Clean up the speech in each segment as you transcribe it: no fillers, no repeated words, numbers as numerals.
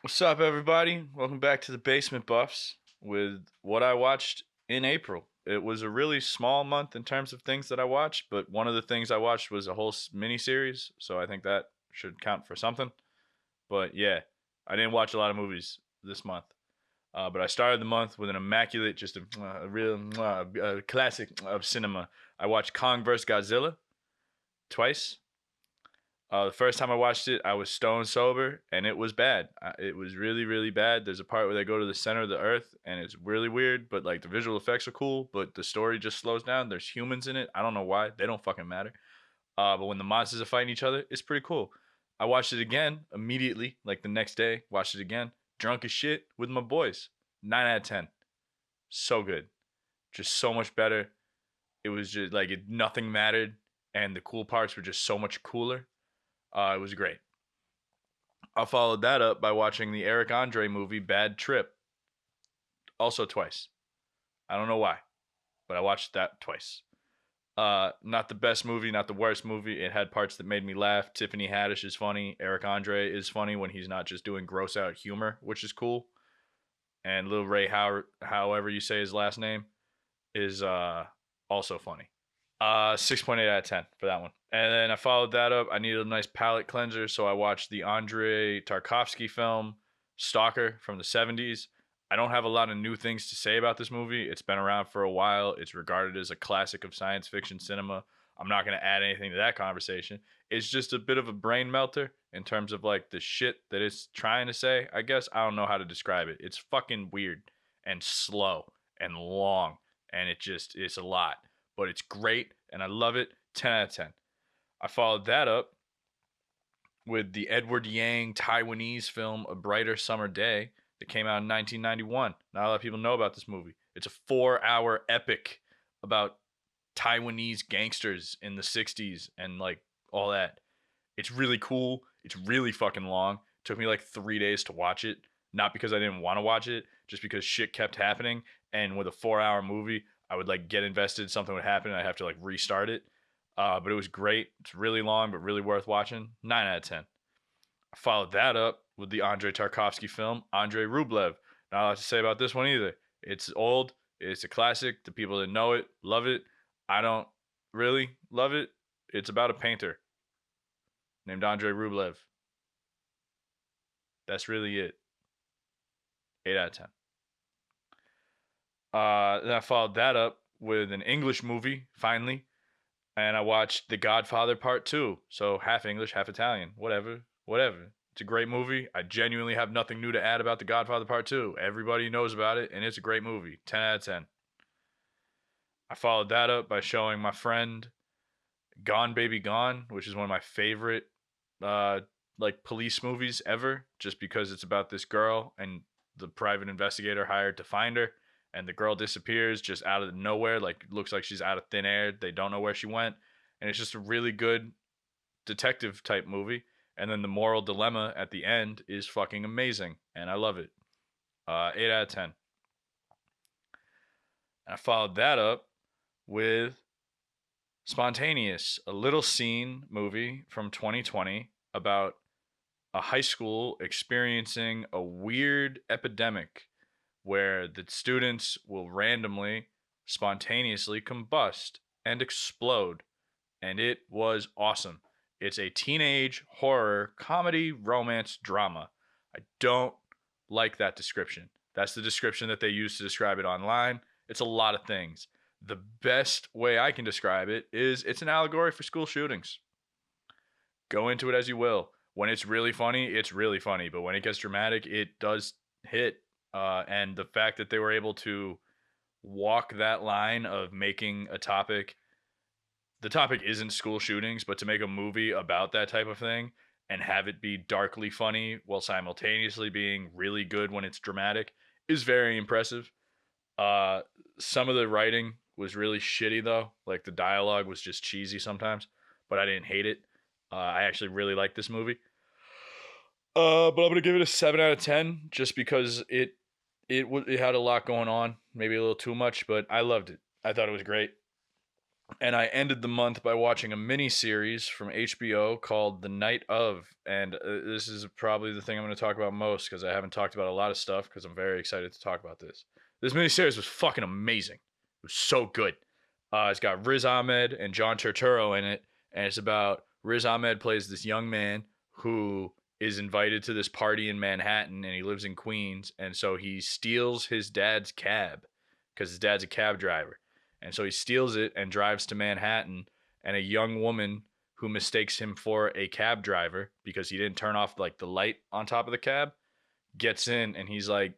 What's up, everybody? Welcome back to the Basement Buffs with what I watched in April. It was a really small month in terms of things that I watched, but one of the things I watched was a whole mini series, so I think that should count for something. But yeah, I didn't watch a lot of movies this month, but I started the month with an immaculate, just a real classic of cinema. I watched Kong vs. Godzilla twice. The first time I watched it, I was stone sober, and it was bad. It was really, really bad. There's a part where they go to the center of the earth, and it's really weird. But like the visual effects are cool, but the story just slows down. There's humans in it. I don't know why. They don't fucking matter. But when the monsters are fighting each other, it's pretty cool. I watched it again immediately, like the next day. Watched it again, drunk as shit with my boys. 9 out of 10. So good, just so much better. It was just like nothing mattered, and the cool parts were just so much cooler. It was great. I followed that up by watching the Eric Andre movie Bad Trip, also twice. I don't know why, but I watched that twice. Not the best movie, not the worst movie. It had parts that made me laugh. Tiffany Haddish is funny. Eric Andre is funny when he's not just doing gross out humor, which is cool. And Lil Ray Howard, however you say his last name, is also funny. 6.8 out of 10 for that one. And then I followed that up. I needed a nice palate cleanser, so I watched the Andrei Tarkovsky film Stalker from the 70s. I don't have a lot of new things to say about this movie. It's been around for a while. It's regarded as a classic of science fiction cinema. I'm not going to add anything to that conversation. It's just a bit of a brain melter in terms of like the shit that it's trying to say. I guess I don't know how to describe it. It's fucking weird and slow and long, and it's a lot, but it's great and I love it. 10 out of 10. I followed that up with the Edward Yang Taiwanese film A Brighter Summer Day that came out in 1991. Not a lot of people know about this movie. It's a 4-hour epic about Taiwanese gangsters in the 60s and like all that. It's really cool. It's really fucking long. It took me like 3 days to watch it. Not because I didn't want to watch it, just because shit kept happening. And with a 4-hour movie, I would like get invested, something would happen, and I'd have to like restart it. But it was great. It's really long, but really worth watching. 9 out of 10. I followed that up with the Andrei Tarkovsky film, Andrei Rublev. Not a lot to say about this one either. It's old. It's a classic. The people that know it love it. I don't really love it. It's about a painter named Andrei Rublev. That's really it. 8 out of 10. Then I followed that up with an English movie, finally, and I watched The Godfather Part 2. So half English, half Italian. Whatever. Whatever. It's a great movie. I genuinely have nothing new to add about The Godfather Part 2. Everybody knows about it, and it's a great movie. 10 out of 10. I followed that up by showing my friend Gone Baby Gone, which is one of my favorite uh like police movies ever, just because it's about this girl and the private investigator hired to find her, and the girl disappears just out of nowhere, like looks like she's out of thin air. They don't know where she went, and it's just a really good detective type movie. And then the moral dilemma at the end is fucking amazing, and I love it. 8 out of 10. I followed that up with Spontaneous, a little scene movie from 2020 about a high school experiencing a weird epidemic where the students will randomly, spontaneously combust and explode. And it was awesome. It's a teenage horror comedy romance drama. I don't like that description. That's the description that they use to describe it online. It's a lot of things. The best way I can describe it is it's an allegory for school shootings. Go into it as you will. When it's really funny, it's really funny. But when it gets dramatic, it does hit. And the fact that they were able to walk that line of making a topic, the topic isn't school shootings, but to make a movie about that type of thing and have it be darkly funny while simultaneously being really good when it's dramatic is very impressive. Uh, some of the writing was really shitty though. Like the dialogue was just cheesy sometimes, but I didn't hate it. I actually really like this movie. But I'm gonna give it a 7 out of 10 just because it had a lot going on, maybe a little too much, but I loved it. I thought it was great. And I ended the month by watching a mini series from HBO called The Night of. And this is probably the thing I'm going to talk about most because I haven't talked about a lot of stuff because I'm very excited to talk about this. This mini series was fucking amazing. It was so good. It's got Riz Ahmed and John Turturro in it. And it's about Riz Ahmed plays this young man who is invited to this party in Manhattan and he lives in Queens. And so he steals his dad's cab because his dad's a cab driver. And so he steals it and drives to Manhattan. And a young woman who mistakes him for a cab driver because he didn't turn off like the light on top of the cab gets in and he's like,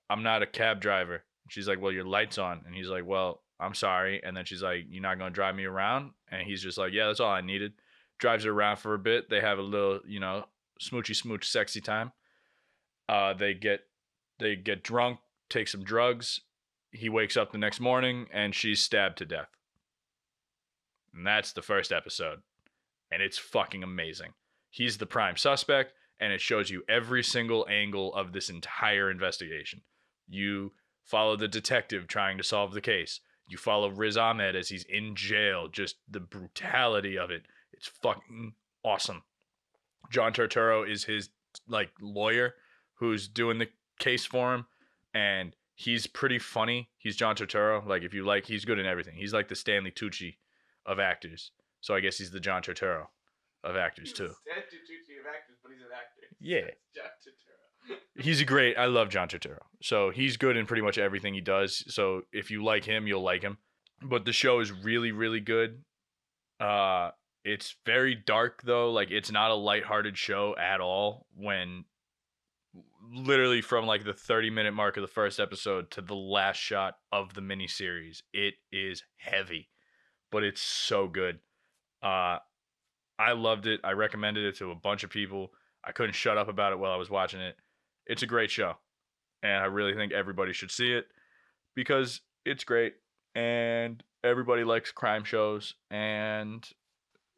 I'm not a cab driver. She's like, well, your light's on. And he's like, well, I'm sorry. And then she's like, you're not going to drive me around? And he's just like, yeah, that's all I needed. Drives her around for a bit. They have a little, smoochy smooch sexy time. They get drunk, take some drugs. He wakes up the next morning and she's stabbed to death. And that's the first episode. And it's fucking amazing. He's the prime suspect, and it shows you every single angle of this entire investigation. You follow the detective trying to solve the case. You follow Riz Ahmed as he's in jail. Just the brutality of it. It's fucking awesome. John Turturro is his like lawyer who's doing the case for him, and he's pretty funny. He's John Turturro. Like if you like, he's good in everything. He's like the Stanley Tucci of actors. So I guess he's the John Turturro of actors too. Stanley Tucci of actors, but he's an actor. Yeah. John Turturro. He's a great. I love John Turturro. So he's good in pretty much everything he does. So if you like him, you'll like him. But the show is really, really good. It's very dark though. Like it's not a lighthearted show at all. When literally from like the 30-minute mark of the first episode to the last shot of the miniseries, it is heavy, but it's so good. I loved it. I recommended it to a bunch of people. I couldn't shut up about it while I was watching it. It's a great show, and I really think everybody should see it because it's great, and everybody likes crime shows, and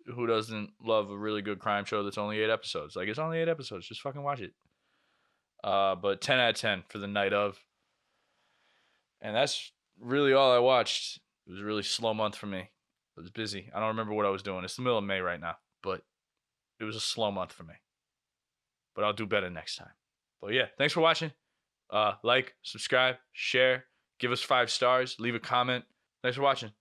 who doesn't love a really good crime show that's only 8 episodes? Like, it's only 8 episodes. Just fucking watch it. But 10 out of 10 for the night of. And that's really all I watched. It was a really slow month for me. I was busy. I don't remember what I was doing. It's the middle of May right now, but it was a slow month for me. But I'll do better next time. But yeah, thanks for watching. Like, subscribe, share, give us 5 stars, leave a comment. Thanks for watching.